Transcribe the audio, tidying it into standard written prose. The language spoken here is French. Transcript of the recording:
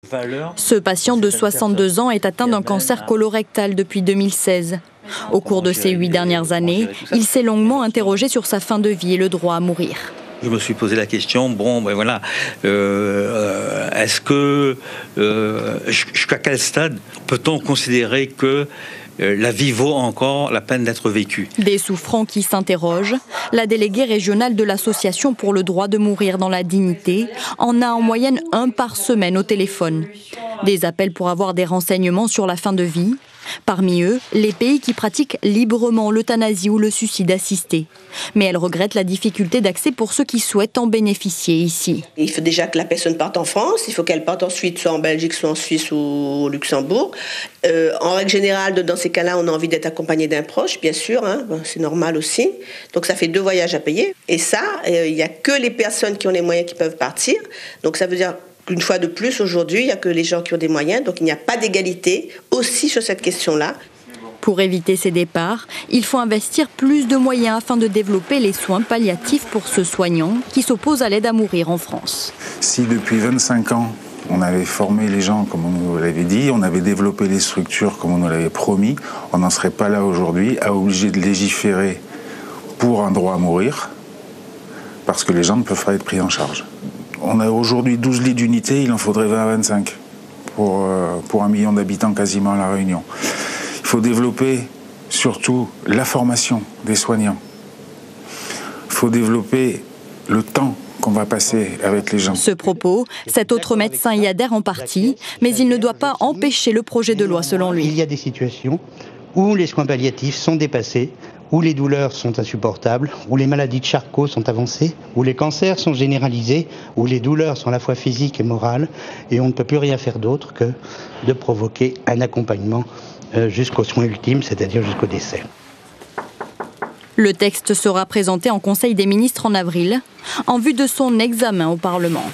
Ce patient de 62 ans est atteint d'un cancer colorectal depuis 2016. Au cours de ces 8 dernières années, il s'est longuement interrogé sur sa fin de vie et le droit à mourir. Je me suis posé la question, est-ce que, jusqu'à quel stade peut-on considérer que la vie vaut encore la peine d'être vécue? Des souffrants qui s'interrogent. La déléguée régionale de l'Association pour le droit de mourir dans la dignité en a en moyenne 1 par semaine au téléphone. Des appels pour avoir des renseignements sur la fin de vie. Parmi eux, les pays qui pratiquent librement l'euthanasie ou le suicide assisté. Mais elle regrette la difficulté d'accès pour ceux qui souhaitent en bénéficier ici. Il faut déjà que la personne parte en France, il faut qu'elle parte ensuite soit en Belgique, soit en Suisse ou au Luxembourg. En règle générale, dans ces cas-là, on a envie d'être accompagné d'un proche, bien sûr, c'est normal aussi. Donc ça fait 2 voyages à payer. Et ça, il n'y a que les personnes qui ont les moyens qui peuvent partir. Donc ça veut dire qu'une fois de plus, aujourd'hui, il n'y a que les gens qui ont des moyens. Donc il n'y a pas d'égalité aussi sur cette question-là. Pour éviter ces départs, il faut investir plus de moyens afin de développer les soins palliatifs pour ceux soignants qui s'opposent à l'aide à mourir en France. Si depuis 25 ans, on avait formé les gens comme on nous l'avait dit, on avait développé les structures comme on nous l'avait promis, on n'en serait pas là aujourd'hui à obliger de légiférer pour un droit à mourir, parce que les gens ne peuvent pas être pris en charge. On a aujourd'hui 12 lits d'unité, il en faudrait 20 à 25 pour 1 million d'habitants quasiment à La Réunion. Il faut développer surtout la formation des soignants. Il faut développer le temps qu'on va passer avec les gens. Ce propos, cet autre médecin y adhère en partie, mais il ne doit pas empêcher le projet de loi selon lui. Il y a des situations où les soins palliatifs sont dépassés, où les douleurs sont insupportables, où les maladies de Charcot sont avancées, où les cancers sont généralisés, où les douleurs sont à la fois physiques et morales, et on ne peut plus rien faire d'autre que de provoquer un accompagnement jusqu'aux soins ultimes, c'est-à-dire jusqu'au décès. Le texte sera présenté en Conseil des ministres en avril, en vue de son examen au Parlement.